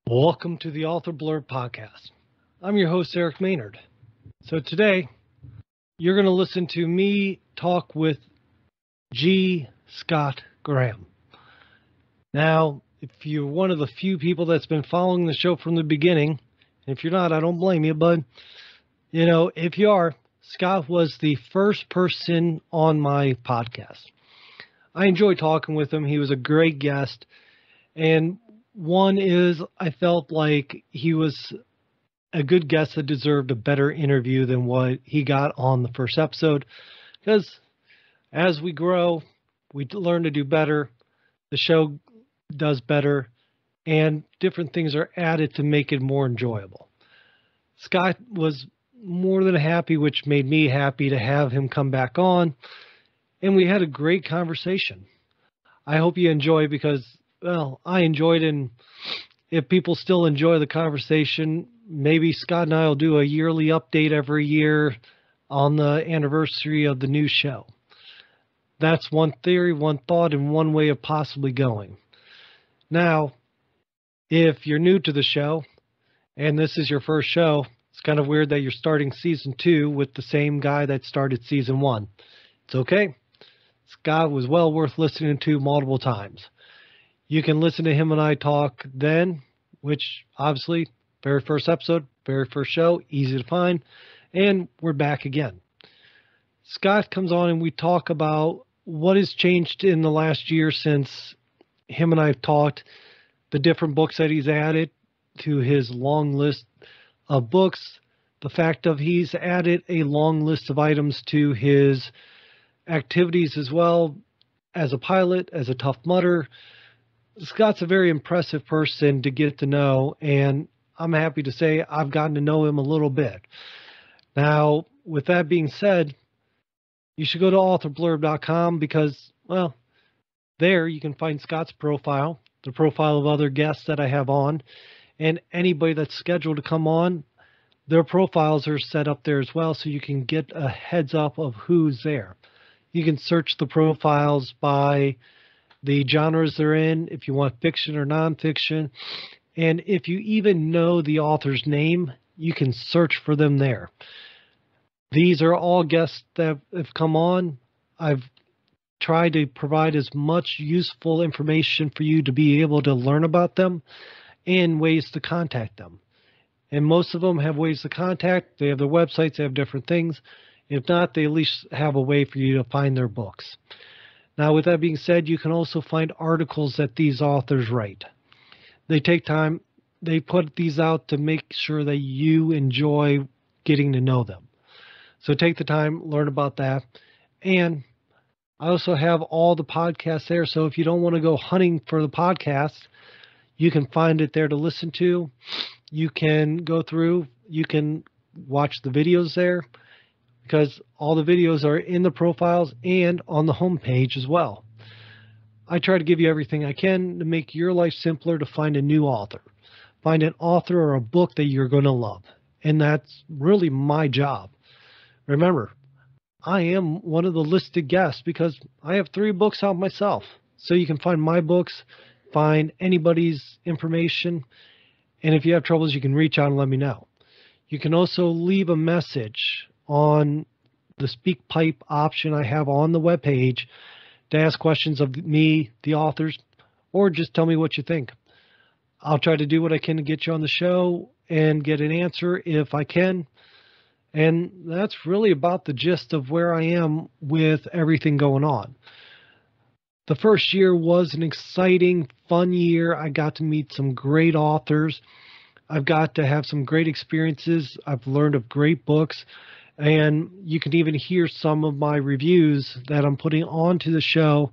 Welcome to the Author Blurb podcast. I'm your host, Eric Maynard. So today, you're going to listen to me talk with G. Scott Graham. Now, if you're one of the few people that's been following the show from the beginning, and if you're not, I don't blame you, but, if you are, Scott was the first person on my podcast. I enjoyed talking with him. He was a great guest. And one is, I felt like he was a good guest that deserved a better interview than what he got on the first episode. Because as we grow, we learn to do better. The show does better. And different things are added to make it more enjoyable. Scott was more than happy, which made me happy to have him come back on. And we had a great conversation. I hope you enjoy because, well, I enjoyed it. And if people still enjoy the conversation, maybe Scott and I will do a yearly update every year on the anniversary of the new show. That's one theory, one thought, and one way of possibly going. Now, if you're new to the show and this is your first show, it's kind of weird that you're starting season 2 with the same guy that started season 1. It's okay. Scott was well worth listening to multiple times. You can listen to him and I talk then, which obviously, very first episode, very first show, easy to find, and we're back again. Scott comes on and we talk about what has changed in the last year since him and I have talked, the different books that he's added to his long list of books, the fact of he's added a long list of items to his activities as well, as a pilot, as a Tough Mudder. Scott's a very impressive person to get to know, and I'm happy to say I've gotten to know him a little bit. Now, with that being said, you should go to authorblurb.com because, well, there you can find Scott's profile, the profile of other guests that I have on, and anybody that's scheduled to come on, their profiles are set up there as well, so you can get a heads up of who's there. You can search the profiles by the genres they're in, if you want fiction or nonfiction. And if you even know the author's name, you can search for them there. These are all guests that have come on. I've tried to provide as much useful information for you to be able to learn about them and ways to contact them. And most of them have ways to contact. They have their websites, they have different things. If not, they at least have a way for you to find their books. Now, with that being said, you can also find articles that these authors write. They take time. They put these out to make sure that you enjoy getting to know them. So take the time, learn about that. And I also have all the podcasts there. So if you don't want to go hunting for the podcast, you can find it there to listen to. You can go through. You can watch the videos there, because all the videos are in the profiles and on the homepage as well. I try to give you everything I can to make your life simpler to find a new author. Find an author or a book that you're going to love. And that's really my job. Remember, I am one of the listed guests because I have 3 books out myself. So you can find my books, find anybody's information. And if you have troubles, you can reach out and let me know. You can also leave a message on the speak pipe option I have on the webpage to ask questions of me, the authors, or just tell me what you think. I'll try to do what I can to get you on the show and get an answer if I can. And that's really about the gist of where I am with everything going on. The first year was an exciting, fun year. I got to meet some great authors. I've got to have some great experiences. I've learned of great books. And you can even hear some of my reviews that I'm putting onto the show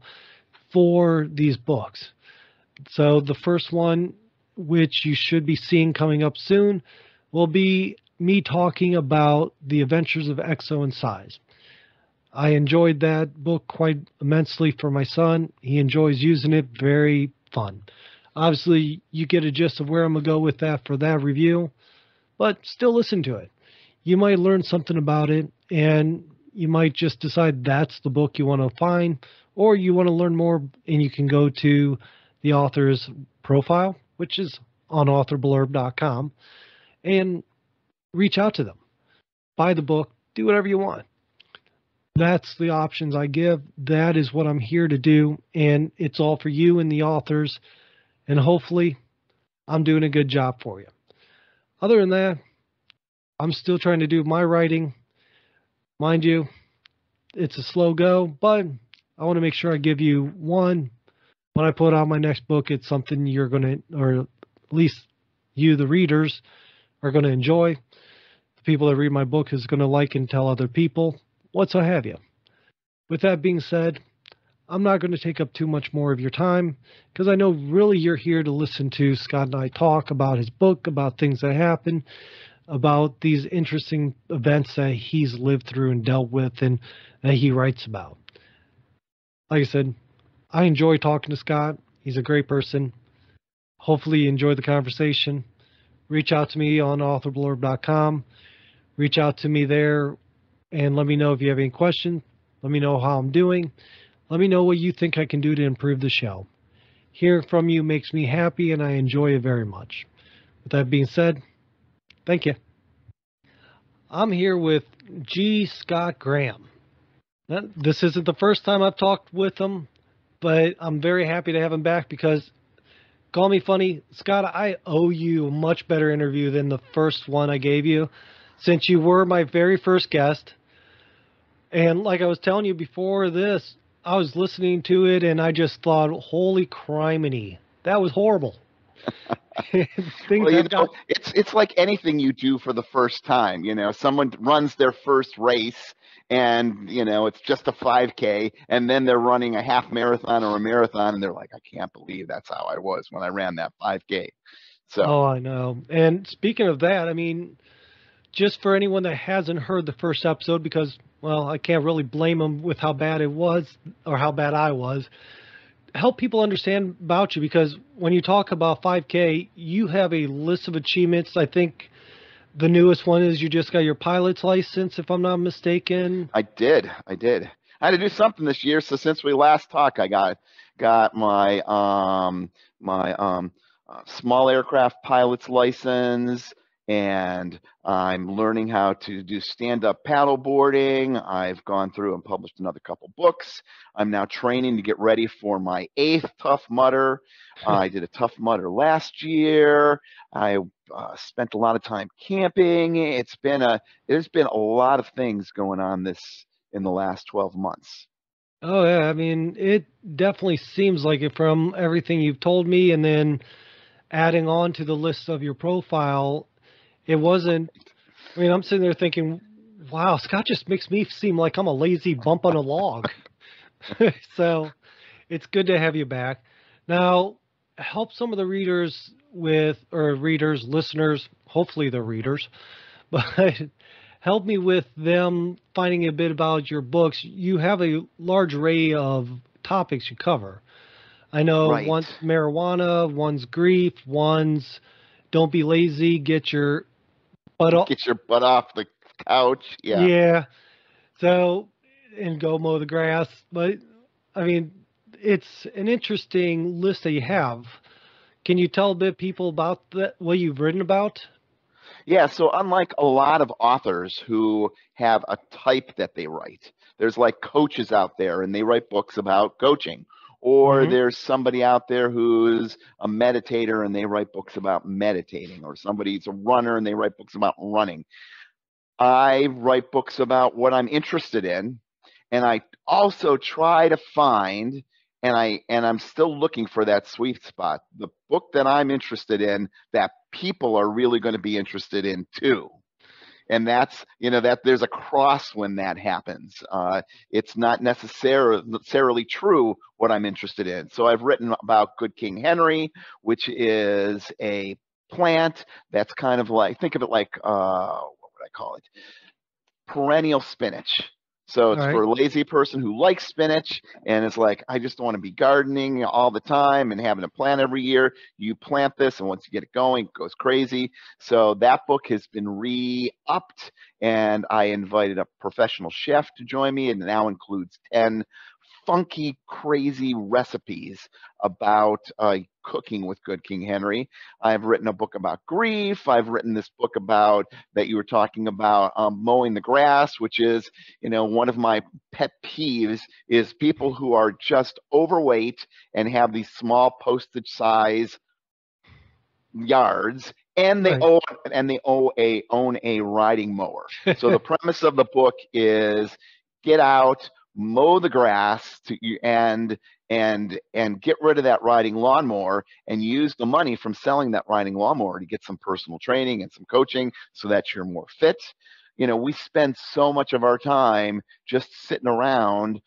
for these books. So the first one, which you should be seeing coming up soon, will be me talking about The Adventures of Exo and Size. I enjoyed that book quite immensely for my son. He enjoys using it. Very fun. Obviously, you get a gist of where I'm going to go with that for that review, but still listen to it. You might learn something about it, and you might just decide that's the book you want to find, or you want to learn more, and you can go to the author's profile, which is on authorblurb.com and reach out to them. Buy the book, do whatever you want. That's the options I give. That is what I'm here to do. And it's all for you and the authors. And hopefully I'm doing a good job for you. Other than that, I'm still trying to do my writing. Mind you, it's a slow go, but I want to make sure I give you one. When I put out my next book, it's something you're going to, or at least you, the readers, are going to enjoy. The people that read my book is going to like and tell other people. What so have you. With that being said, I'm not going to take up too much more of your time because I know really you're here to listen to Scott and I talk about his book, about things that happen, about these interesting events that he's lived through and dealt with and that he writes about. Like I said, I enjoy talking to Scott. He's a great person. Hopefully you enjoy the conversation. Reach out to me on authorblurb.com. Reach out to me there and let me know if you have any questions. Let me know how I'm doing. Let me know what you think I can do to improve the show. Hearing from you makes me happy and I enjoy it very much. With that being said, thank you. I'm here with G. Scott Graham. Now, this isn't the first time I've talked with him, but I'm very happy to have him back because, call me funny, Scott, I owe you a much better interview than the first one I gave you, since you were my very first guest. And like I was telling you before this, I was listening to it and I just thought, holy criminy, that was horrible. Well, it's like anything you do for the first time. Someone runs their first race and, it's just a 5K and then they're running a half marathon or a marathon and they're like, I can't believe that's how I was when I ran that 5K. So. Oh, I know. And speaking of that, I mean, just for anyone that hasn't heard the first episode, because, well, I can't really blame them with how bad it was or how bad I was. Help people understand about you, because when you talk about 5K, you have a list of achievements. I think the newest one is you just got your pilot's license, if I'm not mistaken. I did. I had to do something this year. So since we last talked, I got my small aircraft pilot's license, and I'm learning how to do stand-up paddle boarding. I've gone through and published another couple books. I'm now training to get ready for my 8th Tough Mudder. I did a Tough Mudder last year. I spent a lot of time camping. There's been a lot of things going on in the last 12 months. Oh, yeah. I mean, it definitely seems like it from everything you've told me, and then adding on to the list of your profile. It wasn't, I mean, I'm sitting there thinking, wow, Scott just makes me seem like I'm a lazy bump on a log. So it's good to have you back. Now, help some of the readers listeners, hopefully they're readers, but help me with them finding a bit about your books. You have a large array of topics you cover. I know Right. One's marijuana, one's grief, one's don't be lazy, get your butt off the couch. Yeah. Yeah. So, and go mow the grass. But, I mean, it's an interesting list that you have. Can you tell a bit people about what you've written about? Yeah, so unlike a lot of authors who have a type that they write, there's like coaches out there and they write books about coaching. Or there's somebody out there who's a meditator and they write books about meditating. Or somebody's a runner and they write books about running. I write books about what I'm interested in. And I also try to find, and I'm still looking for that sweet spot, the book that I'm interested in that people are really going to be interested in too. And that's, that there's a cross when that happens. It's not necessarily true what I'm interested in. So I've written about Good King Henry, which is a plant that's kind of like, think of it like, what would I call it? Perennial spinach. So it's for a lazy person who likes spinach and it's like, I just don't want to be gardening all the time and having to plant every year. You plant this and once you get it going, it goes crazy. So that book has been re-upped and I invited a professional chef to join me and it now includes 10 funky, crazy recipes about cooking with Good King Henry. I've written a book about grief. I've written this book about that you were talking about, mowing the grass, which is, one of my pet peeves is people who are just overweight and have these small postage size yards, and they Right. own a riding mower. So the premise of the book is get out, mow the grass and get rid of that riding lawnmower, and use the money from selling that riding lawnmower to get some personal training and some coaching so that you're more fit. We spend so much of our time just sitting around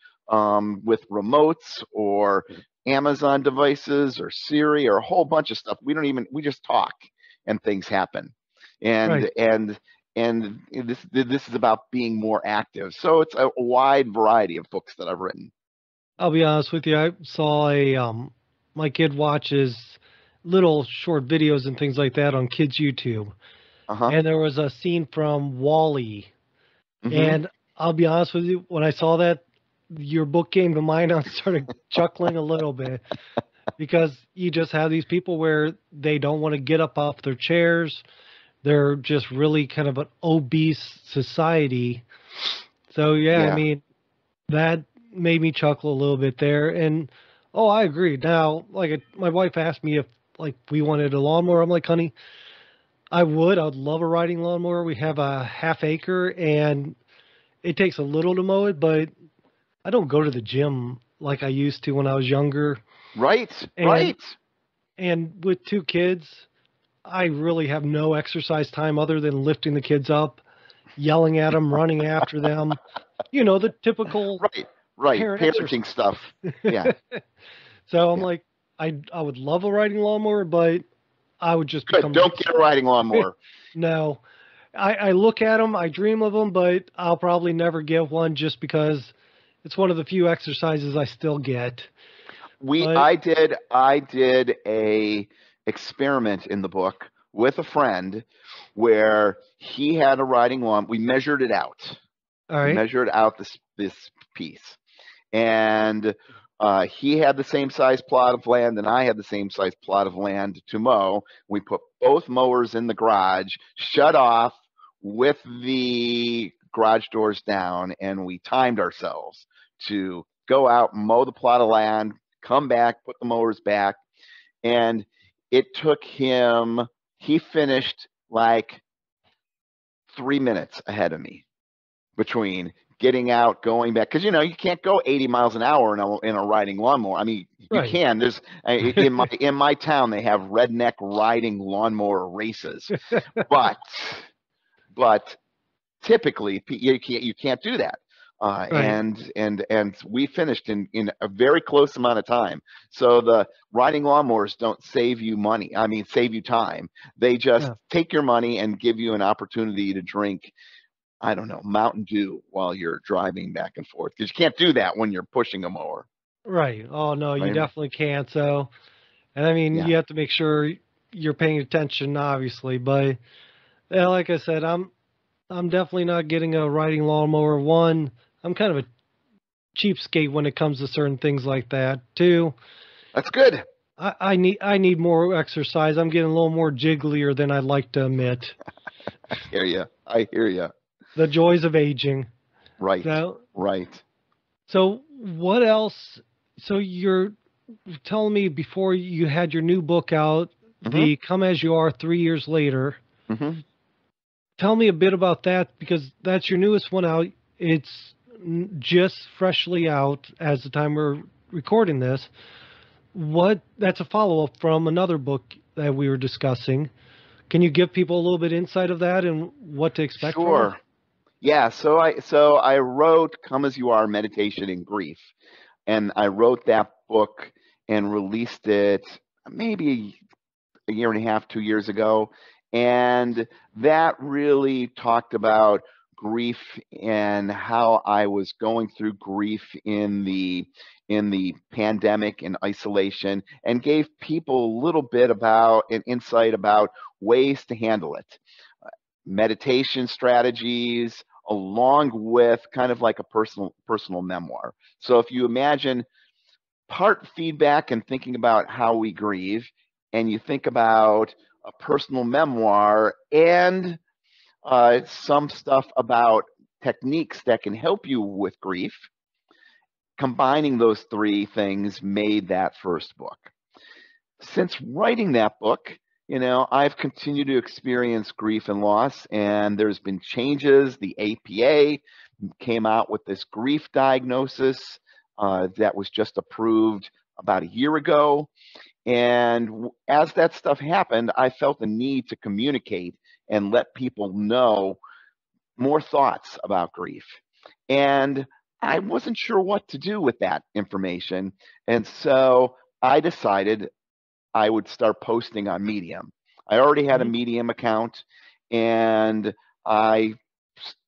with remotes or Amazon devices or Siri or a whole bunch of stuff. We just talk and things happen. Right. And this is about being more active. So it's a wide variety of books that I've written. I'll be honest with you. I saw my kid watches little short videos and things like that on kids YouTube, Uh-huh. and there was a scene from Wall-E, Mm-hmm. and I'll be honest with you, when I saw that, your book came to mind. I started chuckling a little bit because you just have these people where they don't want to get up off their chairs. They're just really kind of an obese society. So yeah, I Yeah. mean, that made me chuckle a little bit there. And oh, I agree. Now, my wife asked me if we wanted a lawnmower. I'm like, honey, I would. I'd love a riding lawnmower. We have a half acre, and it takes a little to mow it, but I don't go to the gym like I used to when I was younger. Right. And Right. and with two kids, I really have no exercise time other than lifting the kids up, yelling at them, running after them. The typical Right. Right. parent exercise. Parenting stuff. Yeah. So I'm Yeah. like, I would love a riding lawnmower, but I would just Good. become Don't get a riding lawnmower. no. I look at them, I dream of them, but I'll probably never get one just because it's one of the few exercises I still get. But I did a experiment in the book with a friend where he had a riding lawn. We measured it out. all We right, measured out this piece, and he had the same size plot of land, and I had the same size plot of land to mow. We put both mowers in the garage, shut off with the garage doors down, and we timed ourselves to go out, mow the plot of land, come back, put the mowers back, and it took him. He finished like 3 minutes ahead of me between getting out, going back, because you can't go 80 miles an hour in a riding lawnmower. I mean, you right. can. There's in my town they have redneck riding lawnmower races, but typically you can't do that. Right. And we finished in a very close amount of time. So the riding lawnmowers don't save you money. I mean, save you time. They just Yeah. take your money and give you an opportunity to drink, I don't know, Mountain Dew while you're driving back and forth, because you can't do that when you're pushing a mower, Right. Oh no, you right? definitely can't. So, and I mean, Yeah, you have to make sure you're paying attention, obviously. But yeah, like I said, I'm definitely not getting a riding lawnmower. One, I'm kind of a cheapskate when it comes to certain things like that. Two, that's good. I need more exercise. I'm getting a little more jigglier than I'd like to admit. I hear you. I hear you. The joys of aging. Right, So, right. so what else? So you're telling me before you had your new book out, Hmm. the Come As You Are 3 years later. Hmm. Tell me a bit about that because that's your newest one out. It's just freshly out as the time we're recording this. That's a follow up from another book that we were discussing. Can you give people a little bit insight of that and what to expect from it? Sure. Yeah. So I wrote "Come as You Are: Meditation in Grief," and I wrote that book and released it maybe a year and a half, 2 years ago. And that really talked about grief and how I was going through grief in the pandemic and isolation, and gave people a little bit about an insight about ways to handle it, meditation strategies, along with kind of like a personal memoir. So if you imagine part feedback and thinking about how we grieve, and you think about a personal memoir and some stuff about techniques that can help you with grief, combining those three things made that first book. Since writing that book, I've continued to experience grief and loss, and there's been changes. The APA came out with this grief diagnosis that was just approved about a year ago. And as that stuff happened, I felt the need to communicate and let people know more thoughts about grief. And I wasn't sure what to do with that information. And so I decided I would start posting on Medium. I already had a Medium account, and I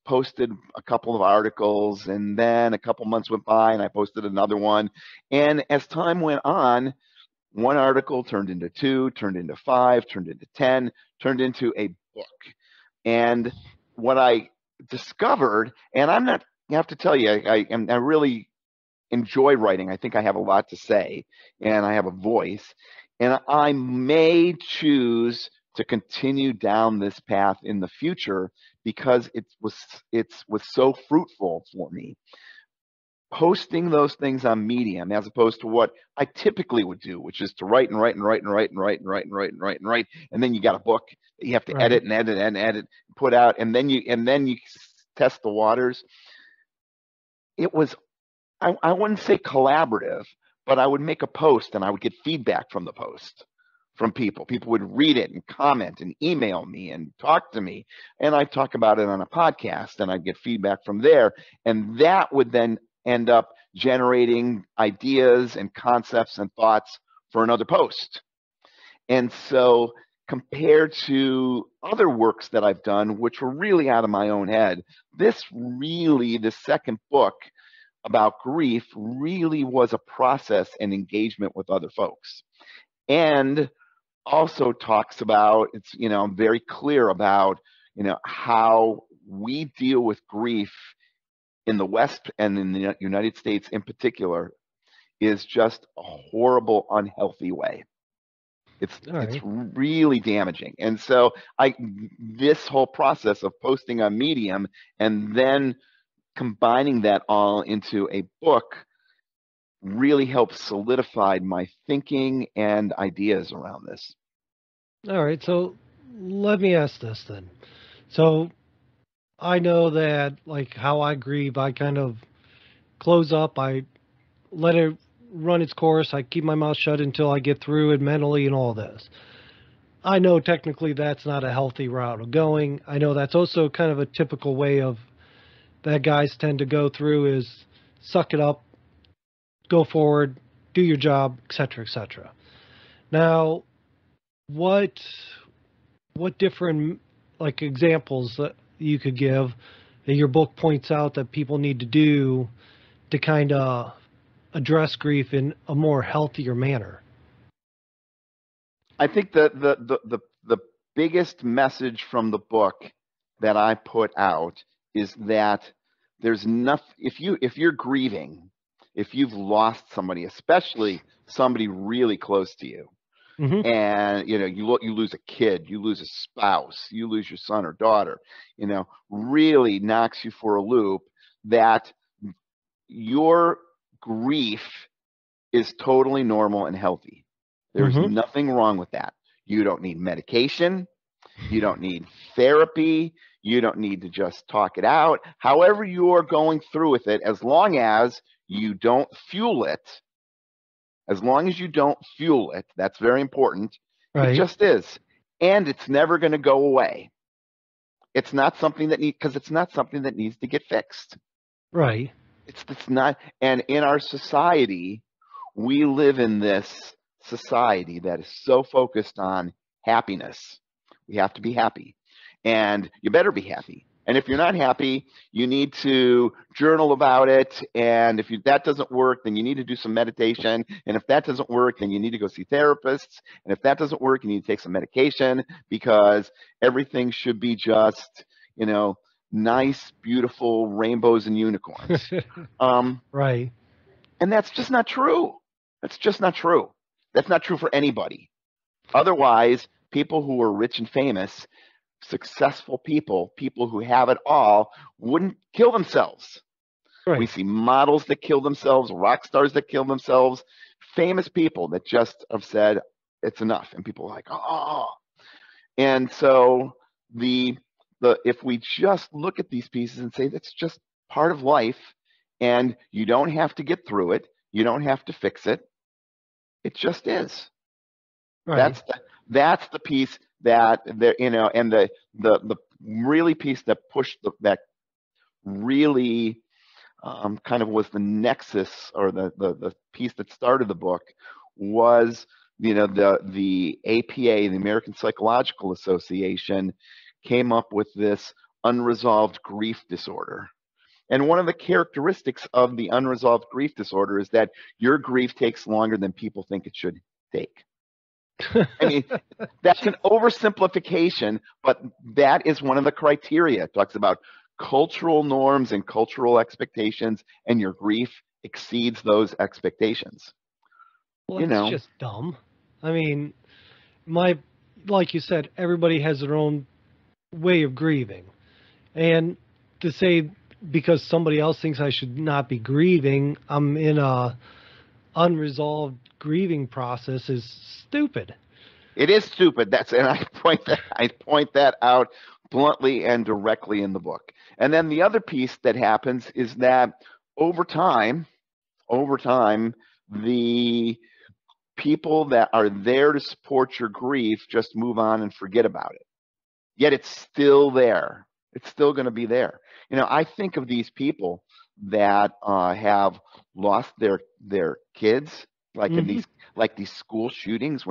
posted a couple of articles, and then a couple months went by and I posted another one. And as time went on, one article turned into 2, turned into 5, turned into 10, turned into a book. And what I discovered, and I have to tell you, I really enjoy writing. I think I have a lot to say, and I have a voice, and I may choose to continue down this path in the future because it was so fruitful for me. Posting those things on Medium as opposed to what I typically would do, which is to write and write and write and write and write and write and write and write and write, and then you got a book that you have to edit and edit and edit, put out, and then you test the waters. It was, I wouldn't say collaborative, but I would make a post and I would get feedback from the post from people. People would read it and comment and email me and talk to me, and I'd talk about it on a podcast and I'd get feedback from there, and that would then end up generating ideas and concepts and thoughts for another post. And so compared to other works that I've done, which were really out of my own head, the second book about grief really was a process and engagement with other folks. And also talks about, I'm very clear about, how we deal with grief in the West and in the United States in particular is just a horrible, unhealthy way. It's really damaging. And so this whole process of posting on Medium and then combining that all into a book really helped solidify my thinking and ideas around this. All right, so let me ask this then. So I know that, like, how I grieve, I kind of close up, I let it run its course, I keep my mouth shut until I get through it mentally and all this. I know technically that's not a healthy route of going. I know that's also kind of a typical way of that guys tend to go through is suck it up, go forward, do your job, etc., etc. Now, what different, like, examples that you could give that your book points out that people need to do to kind of address grief in a more healthier manner? I think the biggest message from the book that I put out is that there's nothing, if you're grieving, if you've lost somebody, especially somebody really close to you, and you lose a kid, you lose a spouse, you lose your son or daughter, really knocks you for a loop, that your grief is totally normal and healthy. There's nothing wrong with that. You don't need medication. You don't need therapy. You don't need to just talk it out. However you're going through with it, as long as you don't fuel it, that's very important. It just is. And it's never going to go away. It's not something that needs to get fixed. Right. It's not. And in our society, we live in this society that is so focused on happiness. We have to be happy, and you better be happy. And if you're not happy, you need to journal about it. And if that doesn't work, then you need to do some meditation. And if that doesn't work, then you need to go see therapists. And if that doesn't work, you need to take some medication, because everything should be just, nice, beautiful rainbows and unicorns. Right. And that's just not true. That's just not true. That's not true for anybody. Otherwise, people who are rich and famous, successful people, people who have it all, wouldn't kill themselves. We Right. see models that kill themselves, rock stars that kill themselves, famous people that just have said, it's enough. And people are like, oh. And so if we just look at these pieces and say that's just part of life, and you don't have to get through it, you don't have to fix it, it just is. Right. That's the piece that there, and the really piece that pushed that really kind of was the nexus, or the piece that started the book, was the APA, the American Psychological Association, came up with this unresolved grief disorder. And one of the characteristics of the unresolved grief disorder is that your grief takes longer than people think it should take. I mean, that's an oversimplification, but that is one of the criteria. It talks about cultural norms and cultural expectations, and your grief exceeds those expectations. Well, that's just dumb. I mean, like you said, everybody has their own way of grieving. And to say because somebody else thinks I should not be grieving, I'm in a unresolved grieving process, is stupid. It is stupid. And I point that out bluntly and directly in the book. And then the other piece that happens is that over time, the people that are there to support your grief just move on and forget about it. Yet it's still there. It's still going to be there. I think of these people that have lost their kids, like in these school shootings.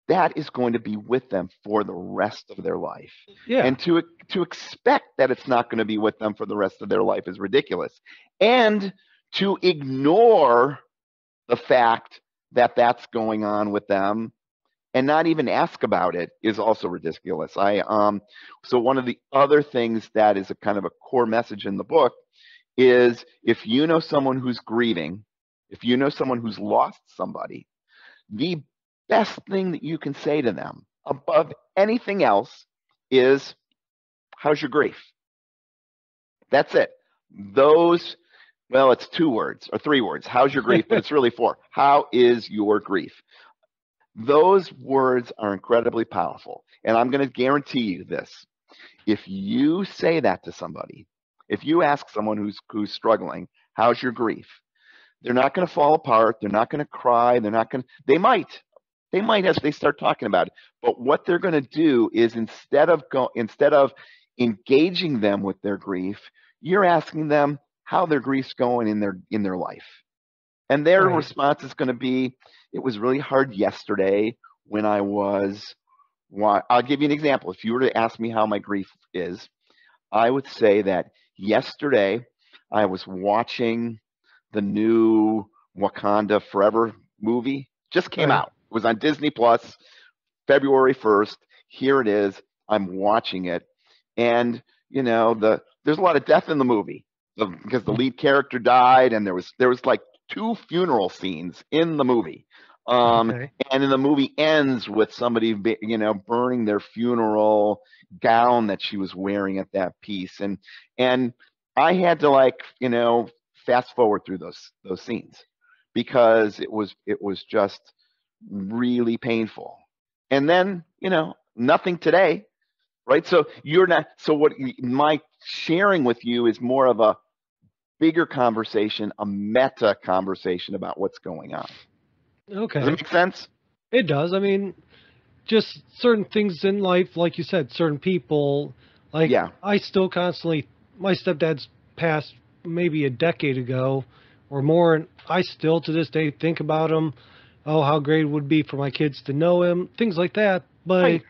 That is going to be with them for the rest of their life. Yeah. And to expect that it's not going to be with them for the rest of their life is ridiculous. And to ignore the fact that that's going on with them and not even ask about it is also ridiculous. So one of the other things that is a kind of a core message in the book is, if you know someone who's grieving, if you know someone who's lost somebody, the best thing that you can say to them above anything else is, how's your grief? That's it. It's 2 words or 3 words. How's your grief? But it's really 4. How is your grief? Those words are incredibly powerful. And I'm going to guarantee you this. If you say that to somebody, if you ask someone who's struggling, how's your grief? They're not going to fall apart. They're not going to cry. They might as they start talking about it. But what they're going to do is, instead of engaging them with their grief, you're asking them how their grief's going in their life. And their response is going to be, it was really hard yesterday when I'll give you an example. If you were to ask me how my grief is, I would say that yesterday I was watching the new Wakanda Forever movie. Just came out. It was on Disney Plus, February 1st. Here it is. I'm watching it. And, there's a lot of death in the movie because the lead character died, and there was like 2 funeral scenes in the movie. And then the movie ends with somebody, burning their funeral gown that she was wearing at that piece. And I had to fast forward through those scenes because it was just really painful. And then, nothing today, right? So what my sharing with you is more of a bigger conversation, a meta conversation about what's going on. Okay. Does it make sense? It does. I mean, just certain things in life, like you said, certain people, I still constantly, my stepdad's passed maybe a decade ago or more, and I still to this day think about him. Oh, how great it would be for my kids to know him, things like that. But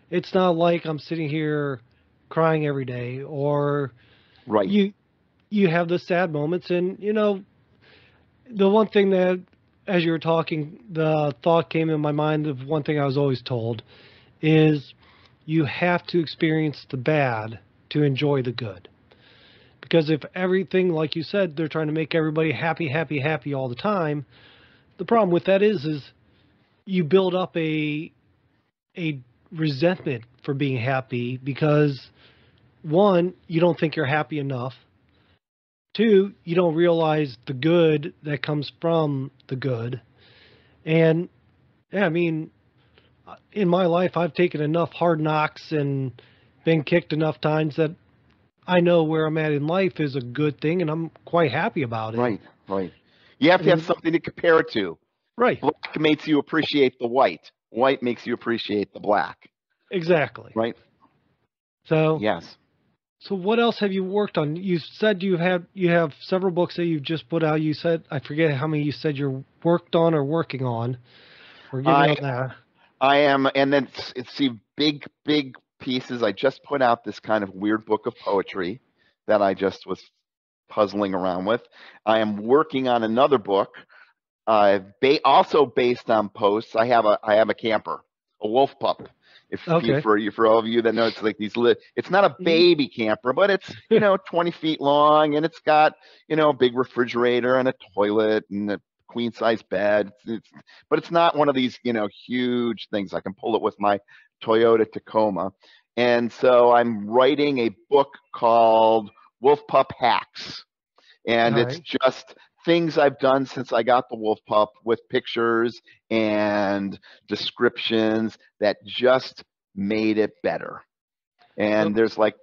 it's not like I'm sitting here crying every day, or you have the sad moments. And, the one thing that, as you were talking, the thought came in my mind of one thing I was always told is you have to experience the bad to enjoy the good. Because if everything, like you said, they're trying to make everybody happy, happy, happy all the time, the problem with that is you build up a resentment for being happy because, one, you don't think you're happy enough. Two, you don't realize the good that comes from the good. And yeah, I mean, in my life, I've taken enough hard knocks and been kicked enough times that I know where I'm at in life is a good thing, and I'm quite happy about it. Right, right. You have to have something to compare it to. Right. Black makes you appreciate the white. White makes you appreciate the black. Exactly. Right? So Yes. So what else have you worked on? You said you have several books that you've just put out. You said, I forget how many you said you're worked on or working on. We're giving on that. I am, and then see big pieces. I just put out this kind of weird book of poetry that I just was puzzling around with. I am working on another book, also based on posts. I have a camper, a wolf pup. For all of you that know, it's like it's not a baby camper, but it's 20 feet long, and it's got a big refrigerator and a toilet and a queen size bed. But it's not one of these huge things. I can pull it with my Toyota Tacoma. And so I'm writing a book called Wolf Pup Hacks, and it's just things I've done since I got the wolf pup with pictures and descriptions that just made it better. And there's like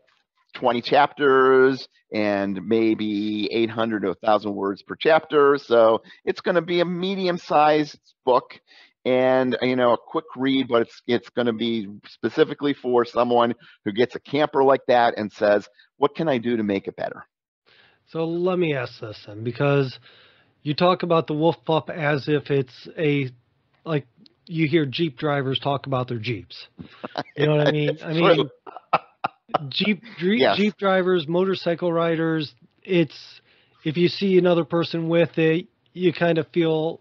20 chapters and maybe 800 to 1,000 words per chapter. So it's going to be a medium-sized book and a quick read, but it's going to be specifically for someone who gets a camper like that and says, what can I do to make it better? So let me ask this then, because you talk about the wolf pup as if it's like you hear Jeep drivers talk about their Jeeps. You know what I mean? I mean, Jeep drivers, motorcycle riders, if you see another person with it, you kind of feel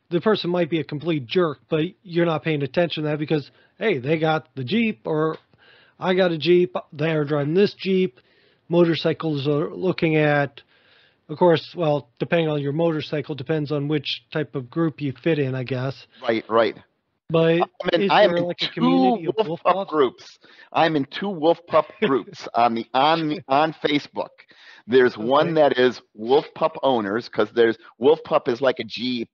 the person might be a complete jerk, but you're not paying attention to that because, hey, they got the Jeep, or I got a Jeep, they're driving this Jeep. Motorcycles are looking at, of course, well, depending on your motorcycle, depends on which type of group you fit in, I guess. Right. But I am in two wolf pup groups. I'm in two wolf pup groups on Facebook. There's one that is wolf pup owners, because there's wolf pup is like a Jeep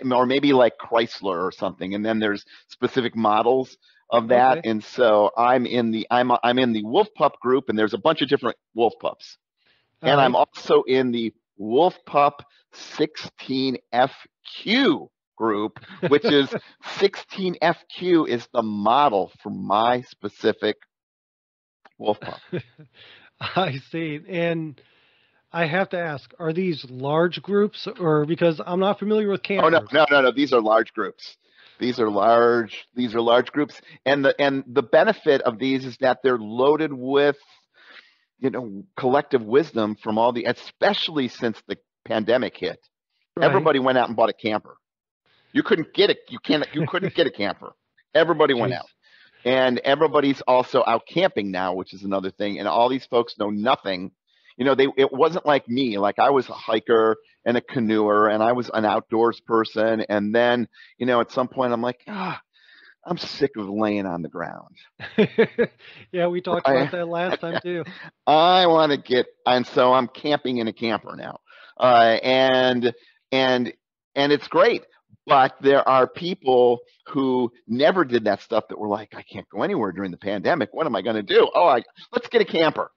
or maybe like Chrysler or something, and then there's specific models of that. And so I'm in the wolf pup group, and there's a bunch of different wolf pups. And I'm also in the wolf pup 16FQ group, which is 16FQ is the model for my specific wolf pup. I see. And I have to ask, are these large groups, or because I'm not familiar with campers? Oh, no. These are large groups. These are large groups. And the benefit of these is that they're loaded with collective wisdom from especially since the pandemic hit. Everybody went out and bought a camper. You couldn't get it. You couldn't get a camper. Everybody went out, and everybody's also out camping now, which is another thing. And all these folks know nothing. It wasn't like me. Like, I was a hiker and a canoeer, and I was an outdoors person. And then, at some point, I'm like, I'm sick of laying on the ground. Yeah, we talked about that last time too. I want to and so I'm camping in a camper now, and it's great. But there are people who never did that stuff that were like, I can't go anywhere during the pandemic. What am I going to do? Let's get a camper.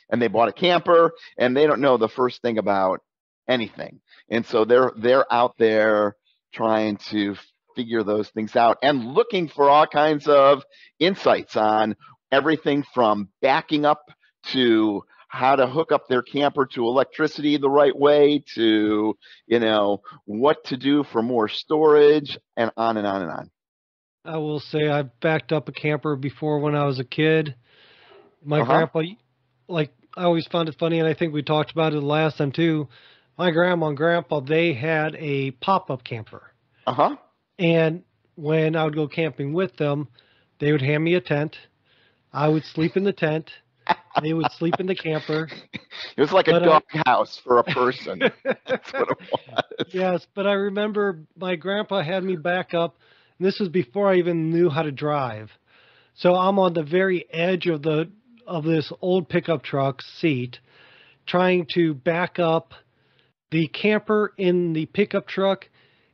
And they bought a camper, and they don't know the first thing about anything. And so they're out there trying to figure those things out and looking for all kinds of insights on everything from backing up to how to hook up their camper to electricity the right way to, what to do for more storage, and on and on and on. I will say I've backed up a camper before when I was a kid. My grandpa, I always found it funny, and I think we talked about it the last time too. My grandma and grandpa, they had a pop-up camper. And when I would go camping with them, they would hand me a tent. I would sleep in the tent. They would sleep in the camper. It was like a But dog house for a person. That's what it was. yes, but I remember my grandpa had me back up. And this was before I even knew how to drive. So I'm on the very edge of this old pickup truck seat, trying to back up the camper in the pickup truck,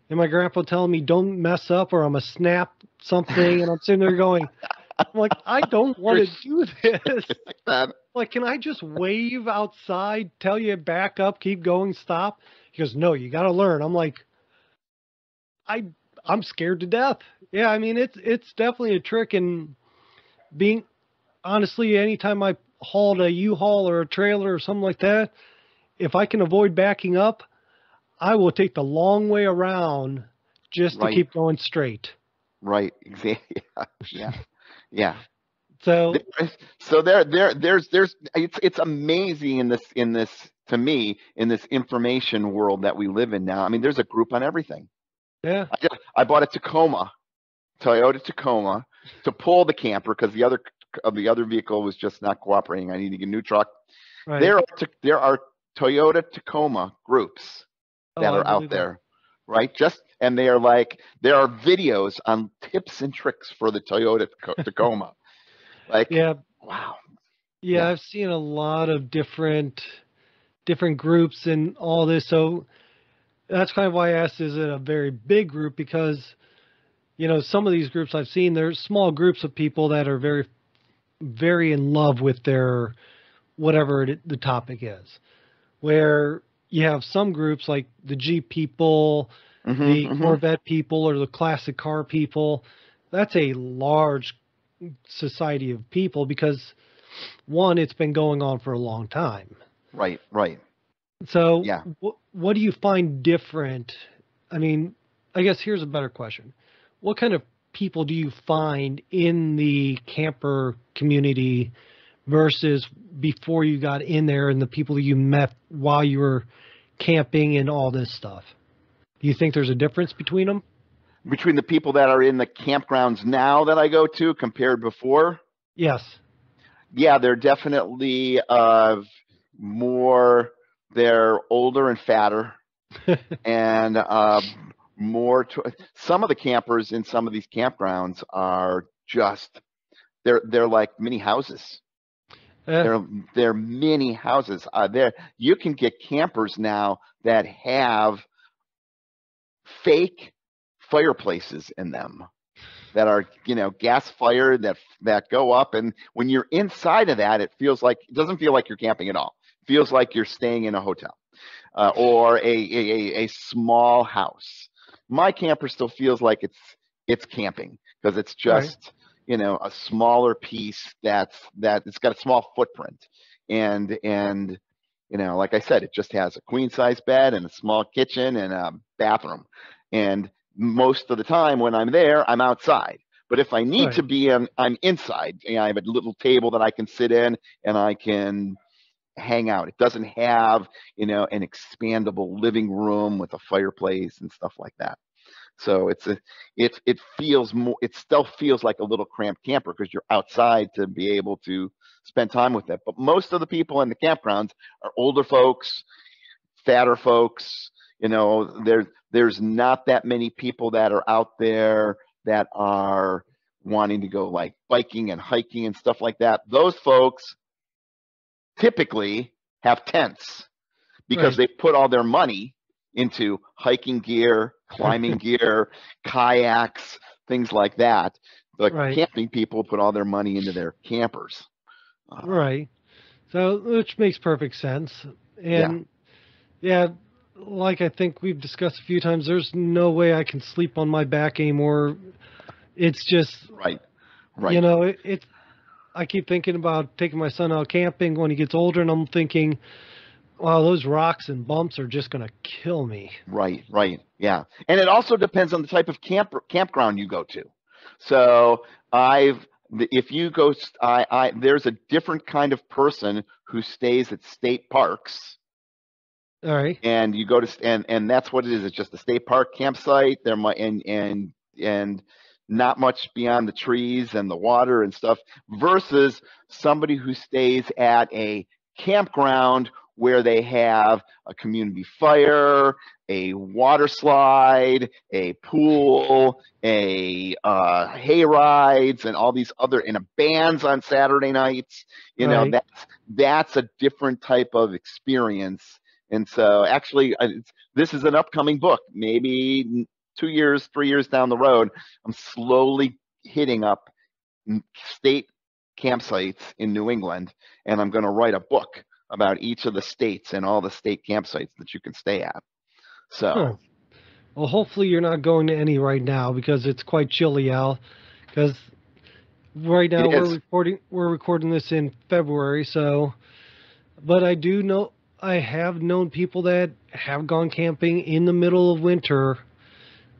and my grandpa telling me, "Don't mess up, or I'm gonna snap something." And I'm sitting there going, "I'm like, I don't want to do this. Like that. Like, can I just wave outside, tell you back up, keep going, stop?" He goes, "No, you got to learn." I'm like, I'm scared to death. Yeah, I mean, it's definitely a trick. And being honestly, anytime I hauled a U-Haul or a trailer or something like that, if I can avoid backing up, I will take the long way around just to Right. keep going straight. Right. Exactly. Yeah. Yeah. So So there's it's amazing in this to me in this information world that we live in now. I mean, there's a group on everything. yeah, I bought a Toyota Tacoma, to pull the camper because the other vehicle was just not cooperating. I need to get a new truck. right. There are Toyota Tacoma groups Oh, that I are out believe that. there, right? And they are like, there are videos on tips and tricks for the Toyota Tacoma. Like, Yeah, wow. yeah. Yeah. I've seen a lot of different groups and all this. So that's kind of why I asked, is it a very big group? Because, some of these groups I've seen, there's small groups of people that are very, very in love with their whatever the topic is. Where you have some groups like the Jeep people, Hmm. the Corvette people, or the classic car people. That's a large society of people because, one, it's been going on for a long time. Right. Right. So, Yeah. what do you find different? I mean, I guess here's a better question. What kind of people do you find in the camper community versus before you got in there and the people you met while you were camping and all this stuff? Do you think there's a difference between them? Between the people that are in the campgrounds now that I go to compared before, Yes. yeah, they're definitely more. They're older and fatter, and some of the campers in some of these campgrounds are just they're like mini houses. Eh, They're mini houses. There you can get campers now that have fake fireplaces in them that are gas fired that go up, and when you're inside of that, it doesn't feel like you're camping at all. It feels like you're staying in a hotel or a small house. My camper still feels like it's camping because it's right. just a smaller piece that it's got a small footprint, and like I said, it just has a queen size bed and a small kitchen and a bathroom. And most of the time when I'm there, I'm outside. But if I need to Right. be I'm inside. I have a little table that I can sit in and I can hang out. It doesn't have, an expandable living room with a fireplace and stuff like that. So it feels more. It still feels like a little cramped camper because you're outside to be able to spend time with it. But most of the people in the campgrounds are older folks, fatter folks. There's not that many people that are out there that are wanting to go like biking and hiking and stuff like that. Those folks typically have tents because Right. they put all their money into hiking gear, climbing gear, kayaks, things like that. The Right. camping people put all their money into their campers. Right. So, which makes perfect sense. Yeah, And yeah, like I think we've discussed a few times, there's no way I can sleep on my back anymore. It's just, right, right. it's, I keep thinking about taking my son out camping when he gets older, and I'm thinking, wow, those rocks and bumps are just going to kill me. Right, right, yeah. And it also depends on the type of campground you go to. So if you go, there's a different kind of person who stays at state parks, All right. and you go to, and that's what it is. It's just a state park campsite. There might and not much beyond the trees and the water and stuff, versus somebody who stays at a campground where they have a community fire, a water slide, a pool, a hay rides, and all these other, and a bands on Saturday nights. You know, Right. that's a different type of experience. And so actually, this is an upcoming book. Maybe 2 years, 3 years down the road, I'm slowly hitting up state campsites in New England, and I'm going to write a book about each of the states and all the state campsites that you can stay at. So, Huh. Well, hopefully you're not going to any right now because it's quite chilly out. Because right now it is. we're recording this in February, so. But I do know I have known people that have gone camping in the middle of winter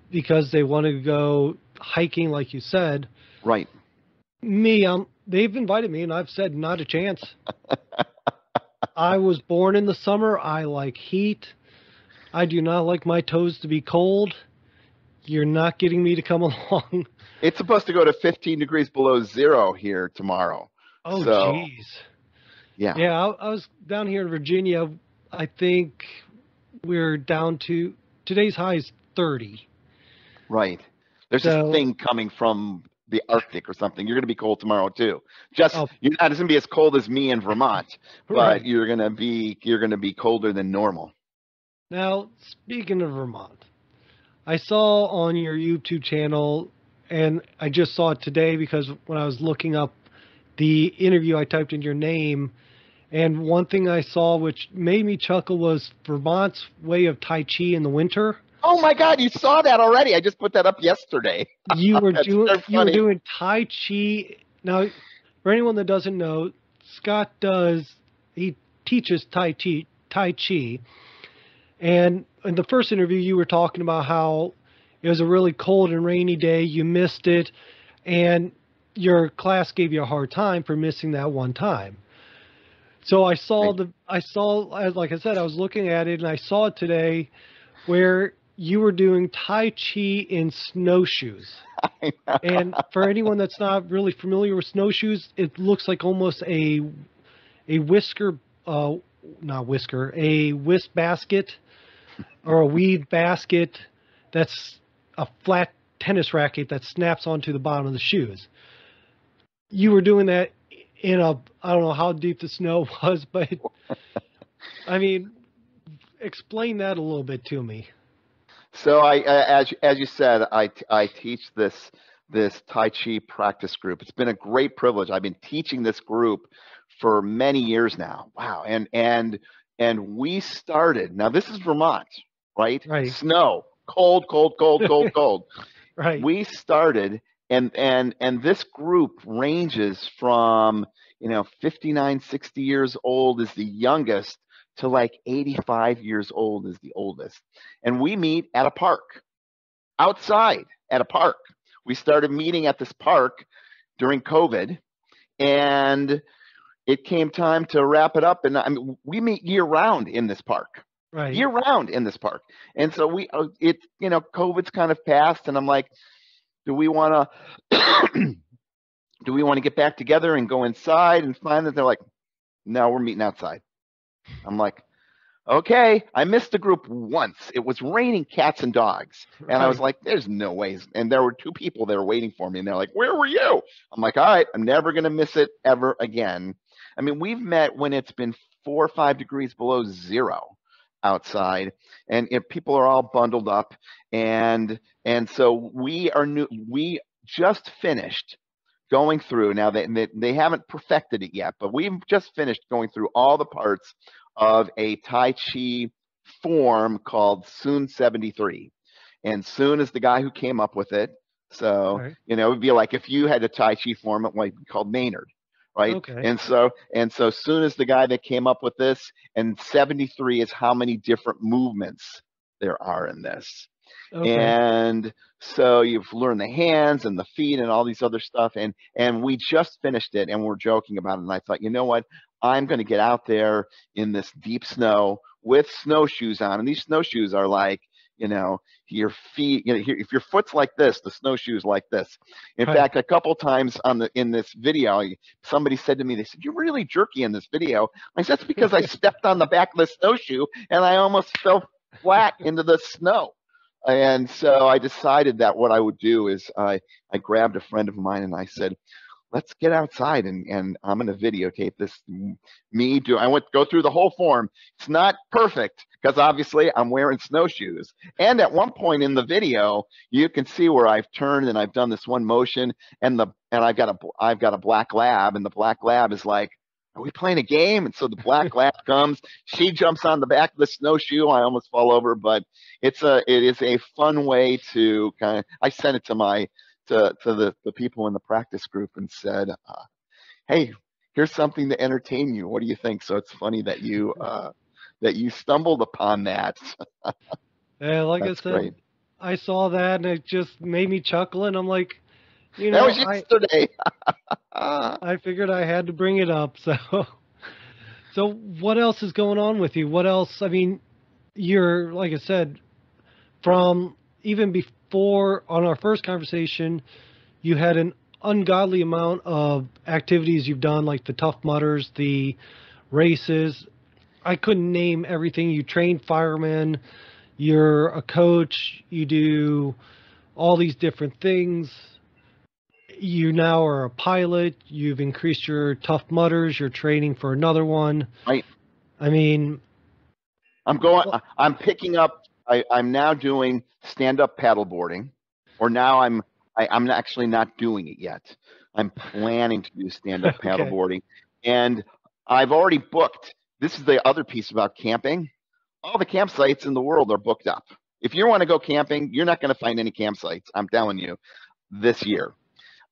because they wanted to go hiking, like you said. Right. Me, they've invited me, and I've said not a chance. I was born in the summer. I like heat. I do not like my toes to be cold. You're not getting me to come along. It's supposed to go to 15 degrees below zero here tomorrow. Oh, So, jeez. yeah. Yeah, I was down here in Virginia. I think we're down to today's high is 30. Right. There's So- this thing coming from the Arctic or something. You're going to be cold tomorrow too. Just Oh. you're not going to be as cold as me in Vermont, but Right. you're going to be colder than normal. Now, speaking of Vermont, I saw on your YouTube channel, and I just saw it today because when I was looking up the interview, I typed in your name, and one thing I saw which made me chuckle was Vermont's way of Tai Chi in the winter. Oh my God, you saw that already. I just put that up yesterday. You were That's doing so you were funny. doing Tai Chi. Now, for anyone that doesn't know, Scott he teaches Tai Chi. And in the first interview, you were talking about how it was a really cold and rainy day. You missed it, and your class gave you a hard time for missing that one time. So like I said, I was looking at it, and I saw it today, where you were doing Tai Chi in snowshoes. And for anyone that's not really familiar with snowshoes, it looks like almost a whisker, not whisker, a whisk basket or a weed basket that's a flat tennis racket that snaps onto the bottom of the shoes. You were doing that in I don't know how deep the snow was, but I mean, explain that a little bit to me. So as you said, I teach this Tai Chi practice group. It's been a great privilege. I've been teaching this group for many years now. Wow. And we started, now this is Vermont, right? Right. Snow, cold. Right. We started, and this group ranges from, 59, 60 years old is the youngest to like 85 years old is the oldest. And we meet at a park, outside at a park. We started meeting at this park during COVID, and it came time to wrap it up. And I mean, we meet year round in this park. Right. Year round in this park. And so COVID's kind of passed, and I'm like, do we want to get back together and go inside and find that? They're like, no, we're meeting outside. I'm like, okay. I missed the group once. It was raining cats and dogs. And I was like, there's no ways. And there were 2 people there waiting for me. And they're like, where were you? I'm like, all right, I'm never going to miss it ever again. I mean, we've met when it's been 4 or 5 degrees below zero outside, and people are all bundled up. And so we just finished going through. Now they haven't perfected it yet, but we've just finished going through all the parts of a Tai Chi form called Sun 73. And Sun is the guy who came up with it. So, Right. it would be like if you had a Tai Chi form, it might be called Maynard, right? Okay. And so Sun is the guy that came up with this, and 73 is how many different movements there are in this. Okay. And so you've learned the hands and the feet and all these other stuff. And we just finished it, and we're joking about it. And I thought, you know what? I'm going to get out there in this deep snow with snowshoes on. And these snowshoes are like, your feet, if your foot's like this, the snowshoe's like this. In Right. fact, a couple times in this video, somebody said to me, they said, "You're really jerky in this video." I said, "That's because I stepped on the back of the snowshoe and I almost fell flat into the snow." And so I decided that what I would do is I grabbed a friend of mine and I said, "Let's get outside and I'm going to videotape this. I went go through the whole form. It's not perfect because obviously I'm wearing snowshoes. And at one point in the video, you can see where I've turned and I've done this one motion and I've got a black lab, and the black lab is like, "Are we playing a game?" And so the black lab comes, she jumps on the back of the snowshoe. I almost fall over, but it is a fun way to I sent it to the people in the practice group and said, "Hey, here's something to entertain you. What do you think?" So it's funny that you stumbled upon that. Yeah, like That's I said, great. I saw that and it just made me chuckle, and I'm like, That was yesterday. I figured I had to bring it up. So what else is going on with you? What else? I mean, you're, like I said, from even before on our first conversation, you had an ungodly amount of activities you've done, like the Tough Mudders, the races. I couldn't name everything. You train firemen, you're a coach, you do all these different things. You now are a pilot, you've increased your Tough Mudders, you're training for another one. Right. I mean, I'm picking up, I'm now doing stand-up paddleboarding, or now I'm actually not doing it yet. I'm planning to do stand-up okay. paddleboarding, and I've already booked. This is the other piece about camping. All the campsites in the world are booked up. If you want to go camping, you're not going to find any campsites, I'm telling you, this year.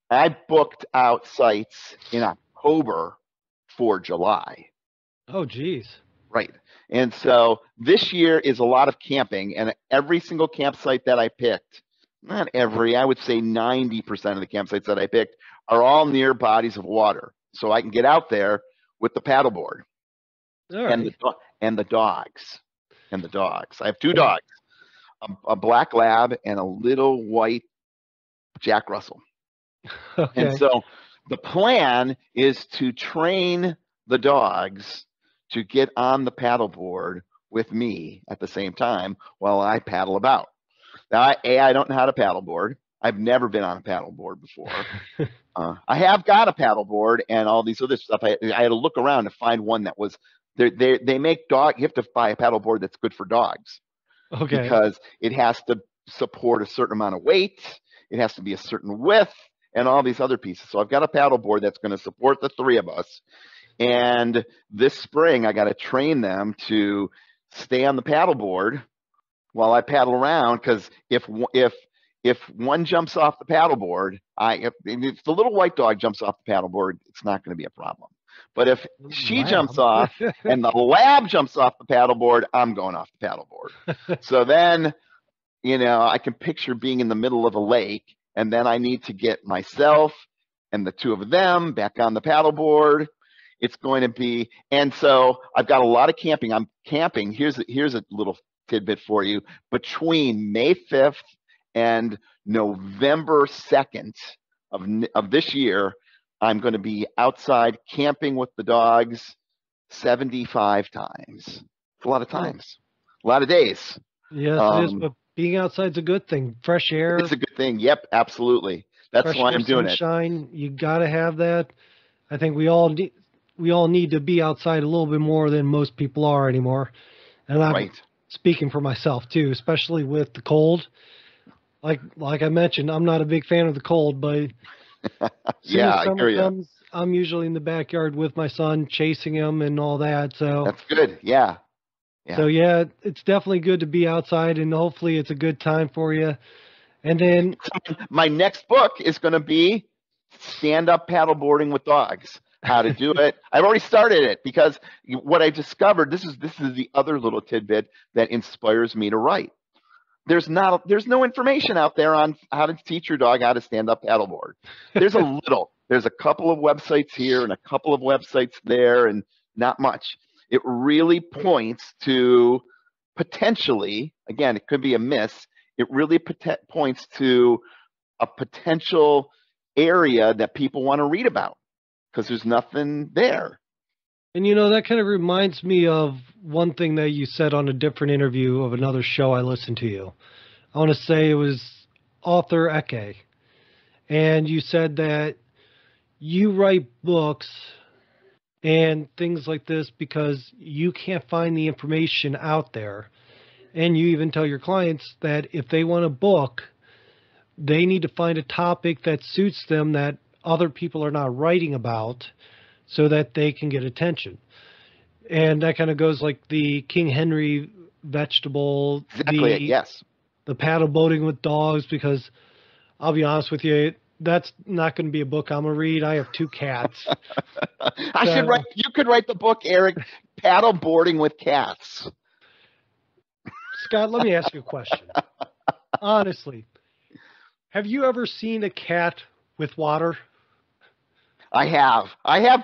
I booked out sites in October for July. Oh, geez. Right. And so this year is a lot of camping, and every single campsite that I picked, not every, I would say 90% of the campsites that I picked are all near bodies of water. So I can get out there with the paddleboard and the dogs. And the dogs. I have two dogs, a black lab and a little white Jack Russell. Okay. And so the plan is to train the dogs to get on the paddleboard with me at the same time while I paddle about. Now, I don't know how to paddleboard. I've never been on a paddleboard before. I have got a paddleboard and all these other stuff. I had to look around to find one that was. They make dog. You have to buy a paddleboard that's good for dogs. Okay. Because it has to support a certain amount of weight. It has to be a certain width and all these other pieces. So I've got a paddleboard that's going to support the three of us. And this spring, I got to train them to stay on the paddleboard while I paddle around. Because if one jumps off the paddleboard, if the little white dog jumps off the paddleboard, it's not going to be a problem. But if she jumps off and the lab jumps off the paddleboard, I'm going off the paddleboard. So then, I can picture being in the middle of a lake, and then I need to get myself and the two of them back on the paddleboard. It's going to be, and so I've got a lot of camping. I'm camping. Here's a little tidbit for you. Between May 5th and November 2nd of this year, I'm going to be outside camping with the dogs 75 times. It's a lot of times, a lot of days. Yes, it is, but being outside's a good thing. Fresh air. It's a good thing. Yep, absolutely. That's why I'm doing sunshine, you got to have that. I think we all need to be outside a little bit more than most people are anymore. And I'm speaking for myself too, especially with the cold. Like I mentioned, I'm not a big fan of the cold, but yeah, I hear you. I'm usually in the backyard with my son, chasing him and all that. So that's good. Yeah. So yeah, it's definitely good to be outside, and hopefully it's a good time for you. And then my next book is going to be stand-up paddleboarding with dogs. How to do it. I've already started it because what I discovered, this is the other little tidbit that inspires me to write. There's no information out there on how to teach your dog how to stand up paddleboard. There's a couple of websites here and a couple of websites there, and not much. It really points to potentially, again, it could be a miss. It really points to a potential area that people want to read about because there's nothing there. And that kind of reminds me of one thing that you said on a different interview of another show I listened to you. I want to say it was author Eke. And you said that you write books and things like this because you can't find the information out there. And you even tell your clients that if they want a book, they need to find a topic that suits them that other people are not writing about so that they can get attention. And that kind of goes like the King Henry vegetable, Exactly. Yes. The paddle boating with dogs, because I'll be honest with you, that's not going to be a book I'm going to read. I have 2 cats. You could write the book, Eric, Paddle Boarding with Cats. Scott, let me ask you a question. Honestly, have you ever seen a cat with water? I have,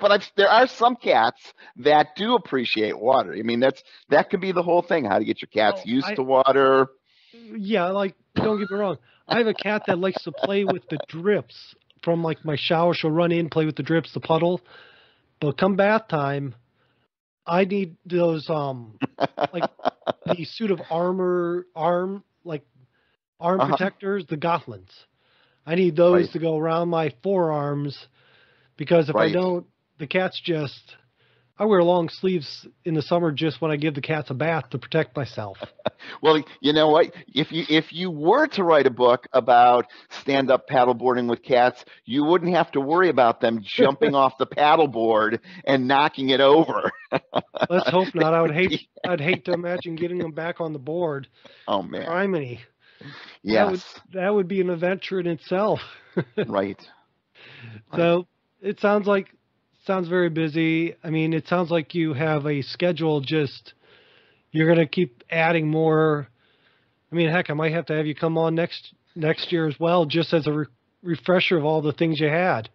but there are some cats that do appreciate water. I mean, that could be the whole thing, how to get your cats used to water. Yeah, like, don't get me wrong. I have a cat that likes to play with the drips from, like, my shower. She'll run in, play with the drips, the puddle. But come bath time, I need those, like, the suit of arm protectors, the gauntlets. I need those to go around my forearms. Because if I don't, the cats just... I wear long sleeves in the summer just when I give the cats a bath to protect myself. Well, you know what? If you were to write a book about stand-up paddleboarding with cats, you wouldn't have to worry about them jumping off the paddleboard and knocking it over. Let's hope not. I'd hate to imagine getting them back on the board. Oh, man. Criminy. Yes. That would be an adventure in itself. Right. So it sounds very busy. I mean, it sounds like you have a schedule, just you're going to keep adding more. I mean, heck, I might have to have you come on next year as well, just as a refresher of all the things you had.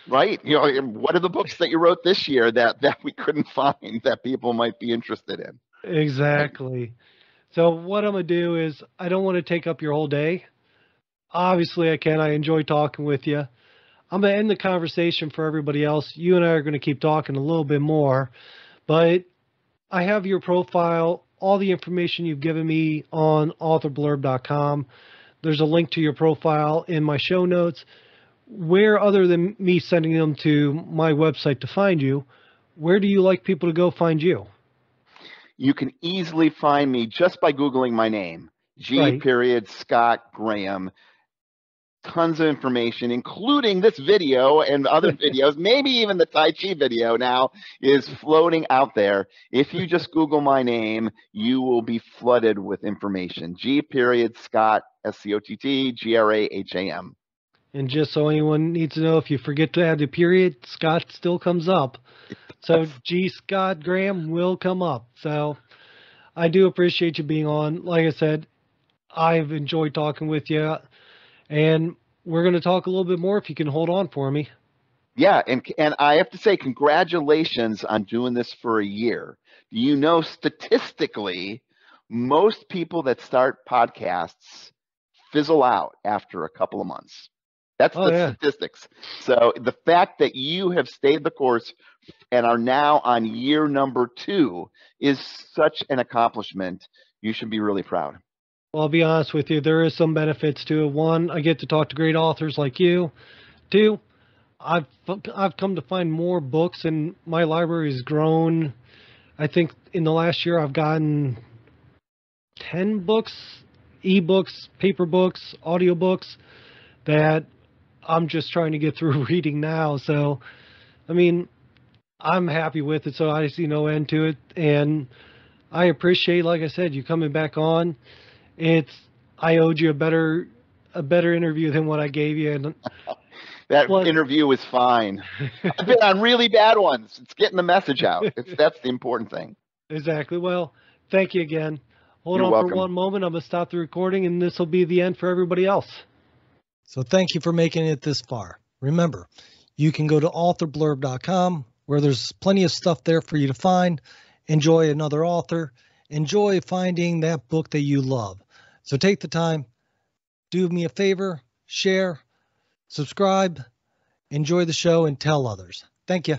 Right. What are the books that you wrote this year that we couldn't find that people might be interested in? Exactly. So what I'm going to do is, I don't want to take up your whole day. Obviously, I enjoy talking with you. I'm going to end the conversation for everybody else. You and I are going to keep talking a little bit more, but I have your profile, all the information you've given me on authorblurb.com. There's a link to your profile in my show notes. Where, other than me sending them to my website to find you, where do you like people to go find you? You can easily find me just by Googling my name, Scott Graham. Tons of information, including this video and other videos, maybe even the Tai Chi video now is floating out there. If you just Google my name, you will be flooded with information. Scott, SCOTT, GRAHAM. And just so anyone needs to know, if you forget to add the period, Scott still comes up. So G. Scott Graham will come up. So I do appreciate you being on. Like I said, I've enjoyed talking with you. And we're going to talk a little bit more if you can hold on for me. Yeah, and I have to say, congratulations on doing this for a year. Statistically, most people that start podcasts fizzle out after a couple of months. That's statistics. So the fact that you have stayed the course and are now on year number 2 is such an accomplishment. You should be really proud. Well, I'll be honest with you, there is some benefits to it. 1, I get to talk to great authors like you. 2, I've come to find more books, and my library has grown. I think in the last year I've gotten 10 books, ebooks, paper books, audiobooks that I'm just trying to get through reading now. So, I mean, I'm happy with it, so I see no end to it. And I appreciate, like I said, you coming back on. I owed you a better interview than what I gave you. And that interview was fine. I've been on really bad ones. It's getting the message out. That's the important thing. Exactly. Well, thank you again. Hold on for one moment. I'm going to stop the recording, and this will be the end for everybody else. So thank you for making it this far. Remember, you can go to authorblurb.com, where there's plenty of stuff there for you to find, enjoy another author, enjoy finding that book that you love. So take the time, do me a favor, share, subscribe, enjoy the show, and tell others. Thank you.